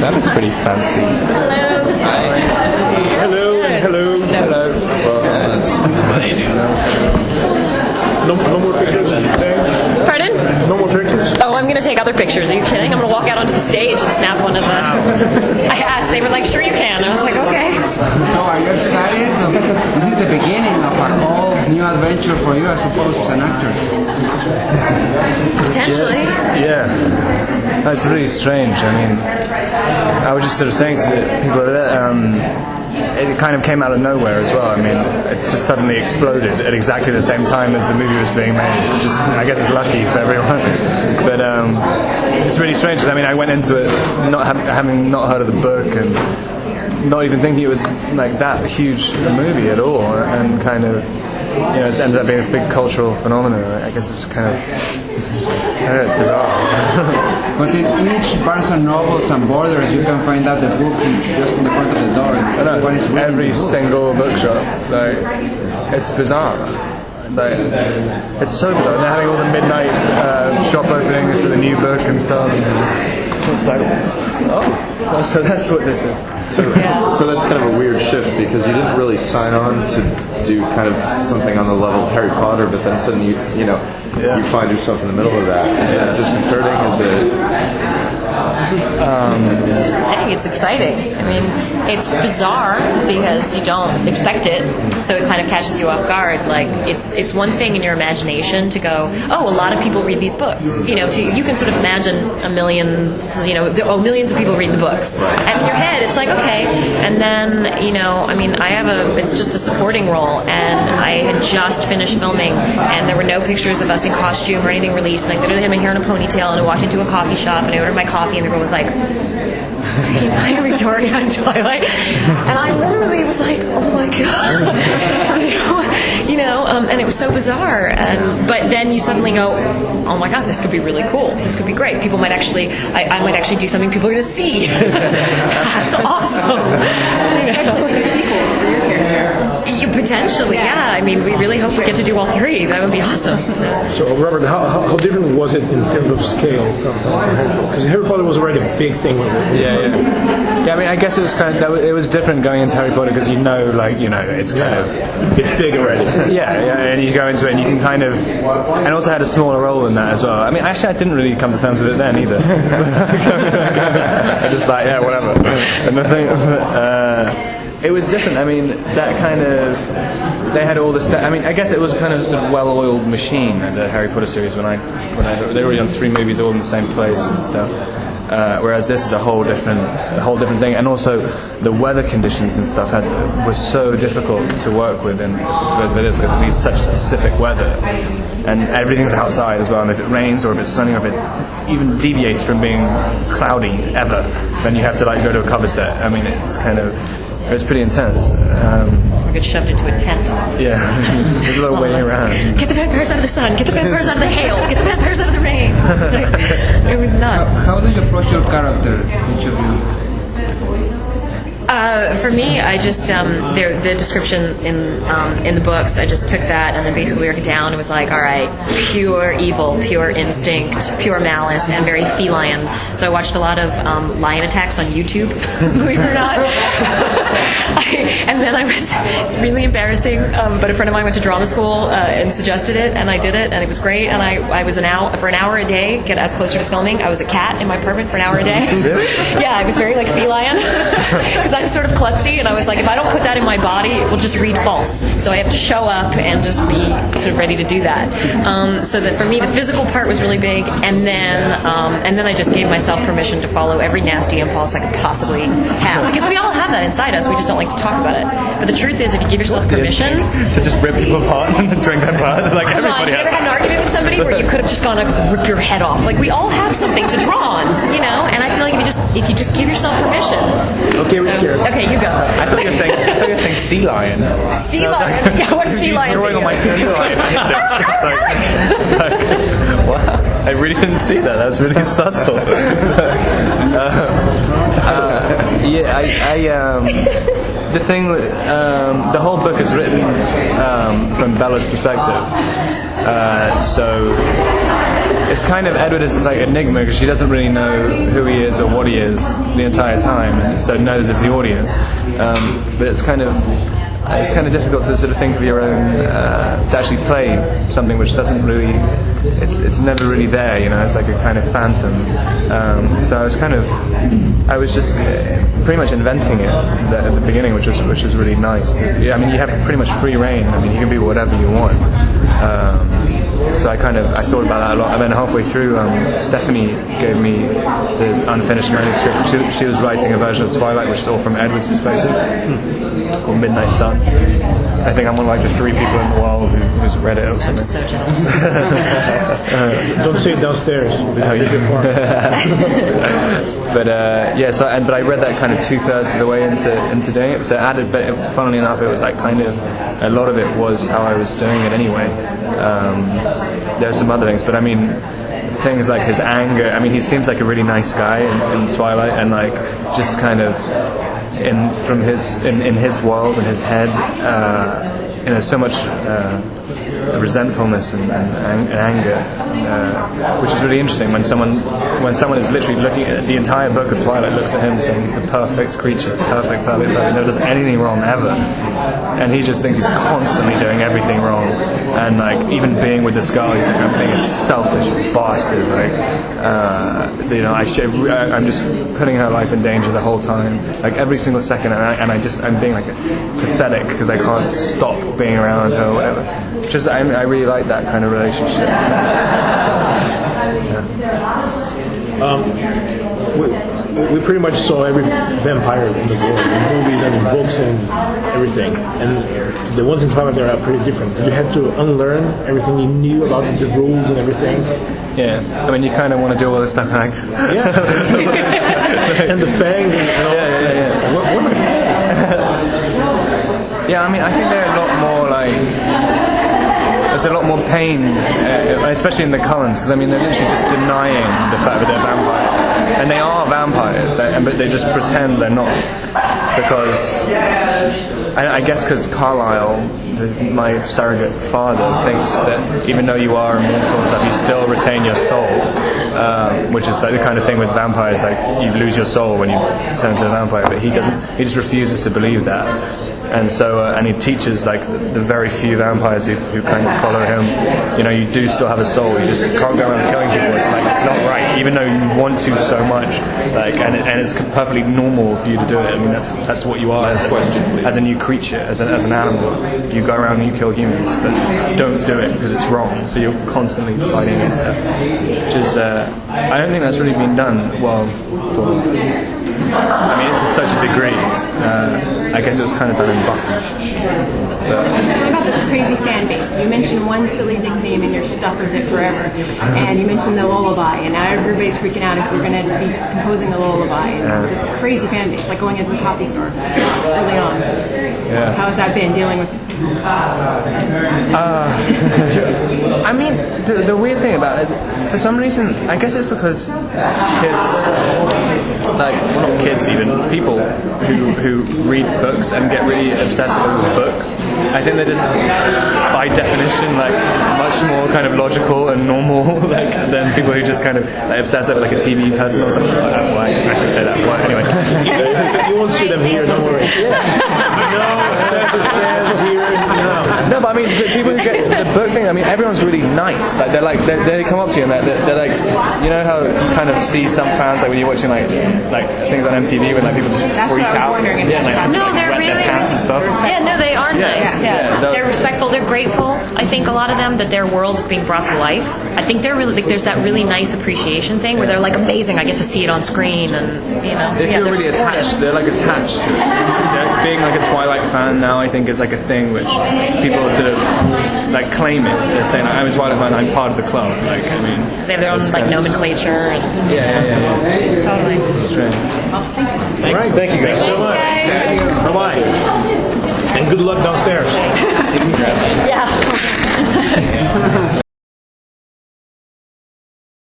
That was pretty fancy. Hello. Hi. Hello. Hello. Stoked. No more pictures. Pardon? No more pictures. Oh, I'm going to take other pictures. Are you kidding? I'm going to walk out onto the stage and snap one of the... I asked. They were like, sure you can. I was like, okay. So are you excited? This is the beginning of a whole new adventure for you, I suppose, as an actor. Potentially. Yeah. That's really strange. I mean, I was just sort of saying to the people over there, it kind of came out of nowhere as well. I mean, it's just suddenly exploded at exactly the same time as the movie was being made. Which is, I guess it's lucky for everyone. But it's really strange because, I mean, I went into it having not heard of the book and not even thinking it was like that huge a movie at all, and kind of, you know, it's ended up being this big cultural phenomenon. I guess it's kind of, it's bizarre. But in each Barnes and Nobles and Borders, you can find out the book just in the front of the door. What is reading Every the book. single bookshop, like, it's bizarre. Like, it's so bizarre. And they're having all the midnight shop openings for the new book and stuff. It's like, oh, so that's what this is. So that's kind of a weird shift because you didn't really sign on to do kind of something on the level of Harry Potter, but then suddenly you find yourself in the middle of that. Is that disconcerting? Is it? I think it's exciting. I mean, it's bizarre because you don't expect it, so it kind of catches you off guard. Like, it's one thing in your imagination to go, oh, a lot of people read these books. You know, you can sort of imagine millions of people read the books. And in your head, it's like, okay. And then, I mean, it's just a supporting role, and I had just finished filming, and there were no pictures of us in costume or anything released, and I literally had my hair in a ponytail, and I walked into a coffee shop, and I ordered my coffee, and the girl was like, playing Victoria on Twilight, and I literally was like, oh my god, and it was so bizarre. But then you suddenly go, oh my god, this could be really cool. This could be great. People might actually, I might actually do something people are going to see. That's awesome. Especially sequels for your character. Potentially, yeah. I mean, we really hope we get to do all three. That would be awesome. So, Robert, how different was it in terms of scale? Because Harry Potter was already a big thing. Yeah. I mean, I guess it was kind of it was different going into Harry Potter because it's kind of it's big already. Yeah, and you go into it and you can kind of, and also had a smaller role in that as well. I mean, actually, I didn't really come to terms with it then either. I just like, yeah, whatever. And the thing. It was different. I mean, that kind of, they had all the set. I mean, I guess it was kind of a sort of well-oiled machine, the Harry Potter series. When they were already on 3 movies all in the same place and stuff. Whereas this is a whole different thing, and also the weather conditions and stuff were so difficult to work with in those videos because we such specific weather, and everything's outside as well. And if it rains or if it's sunny or if it even deviates from being cloudy ever, then you have to go to a cover set. I mean, it's pretty intense. We get shoved into a tent. Yeah, there's a lot of waiting around. Get the vampires out of the sun. Get the vampires out of the hail. Get the vampires out of the rain. It was nuts. How do you approach your character, each of you? For me, I just the description in the books, I just took that and then basically worked it down. It was like, all right, pure evil, pure instinct, pure malice, and very feline. So I watched a lot of lion attacks on YouTube, believe it or not. And then it's really embarrassing, but a friend of mine went to drama school and suggested it, and I did it, and it was great. And I was for an hour a day, get us closer to filming. I was a cat in my apartment for an hour a day. Yeah, I was very feline. Because I'm sort of klutzy, and I was like, if I don't put that in my body, it will just read false. So I have to show up and just be sort of ready to do that. So that for me, the physical part was really big, and then I just gave myself permission to follow every nasty impulse I could possibly have, because we all have that inside us. We just don't like to talk about it. But the truth is, if you give yourself permission to just rip people apart and drink them apart, everybody has. You ever had an argument with somebody where you could have just gone and rip your head off? We all have something to draw on, And I feel like if you just give yourself permission. Okay, we're scared. Okay, you go. I thought you were saying sea lion. Sea lion? Yeah, what's sea lion? You're drawing on my sea lion. Wow, I really didn't see that. That's really subtle. The thing, the whole book is written from Bella's perspective. So it's kind of, Edward is this like enigma because she doesn't really know who he is or what he is the entire time, and so knows as the audience. But it's kind of difficult to sort of think of your own, to actually play something which doesn't really, it's never really there, you know, it's like a kind of phantom. So I was just pretty much inventing it at the beginning, which was really nice. I mean, you have pretty much free reign. I mean, you can be whatever you want. So I thought about that a lot, and then halfway through, Stephanie gave me this unfinished manuscript. She was writing a version of Twilight, which is all from Edward's perspective, called Midnight Sun. I think I'm one of like the 3 people in the world who's read it or something. I'm so jealous. Don't say it downstairs. But but I read that kind of 2/3 of the way into doing it. So it added, but funnily enough, it was like kind of a lot of it was how I was doing it anyway. There are some other things, but I mean, things like his anger. I mean, he seems like a really nice guy in Twilight, and like just kind of in his world, in his head, so much resentfulness and anger, which is really interesting when someone is literally looking at the entire book of Twilight, looks at him saying he's the perfect creature, perfect, never does anything wrong ever, and he just thinks he's constantly doing everything wrong, and like even being with this girl, he's like, I'm being a selfish bastard, like I'm just putting her life in danger the whole time, like every single second, and I'm being like pathetic because I can't stop being around her or whatever. Just I really like that kind of relationship. We pretty much saw every vampire in the world, in movies and in books and everything. And the ones in Twilight are pretty different. You had to unlearn everything you knew about the rules and everything. Yeah, I mean, you kind of want to do all this stuff, like and the fangs and all. Yeah. What are the fangs? Yeah, I mean, I think they're a lot more like. There's a lot more pain, especially in the Cullens, because I mean they're literally just denying the fact that they're vampires, and they are vampires, but they just pretend they're not, because I guess because Carlisle, my surrogate father, thinks that even though you are immortal and stuff, you still retain your soul, which is like the kind of thing with vampires, like you lose your soul when you turn into a vampire, but he doesn't. He just refuses to believe that. And so, and he teaches like the very few vampires who kind of follow him. You know, you do still have a soul. You just can't go around killing people. It's like it's not right, even though you want to so much. Like, and it's perfectly normal for you to do it. I mean, that's what you are as a new creature, as an animal. You go around and you kill humans, but don't do it because it's wrong. So you're constantly fighting against that, which is I don't think that's really been done well. I mean, it's to such a degree. I guess it was kind of done in Buffy. What about this crazy fan base? You mentioned one silly nickname and you're stuck with it forever. And you mentioned the lullaby, and now everybody's freaking out if we're going to be composing the lullaby. And this crazy fan base, like going into the coffee store early on. Yeah. How has that been dealing with? I mean, the weird thing about it, for some reason, I guess it's because kids, like, well, not kids even, people who read books and get really obsessive with books, I think they're just, by definition, like, much more kind of logical and normal, like, than people who just kind of like, obsess over like a TV person or something like that. Well, I shouldn't say that, but anyway. You won't see them here, don't worry. No, but I mean, the people who get the book thing, I mean, everyone's really nice. Like, they come up to you and they're like, you know how you kind of see some fans, like when you're watching like things on MTV when like people just freak out. Yeah, like, No, they're wet really their pants and stuff. Yeah, no, they are nice. Yeah. They're respectful. They're grateful. I think a lot of them that their world is being brought to life. I think they're really like there's that really nice appreciation thing where they're like amazing. I get to see it on screen, and you know, They feel they're really supportive. attached. They're like attached to it. Being like a Twilight fan now, I think, is like a thing which people sort of like claim it. They're saying, like, I'm a Twilight fan. I'm part of the club. Like, I mean, They have their own like nomenclature. And yeah. totally. Strange. All right, thank you guys so much. Guys. Bye-bye. And good luck downstairs.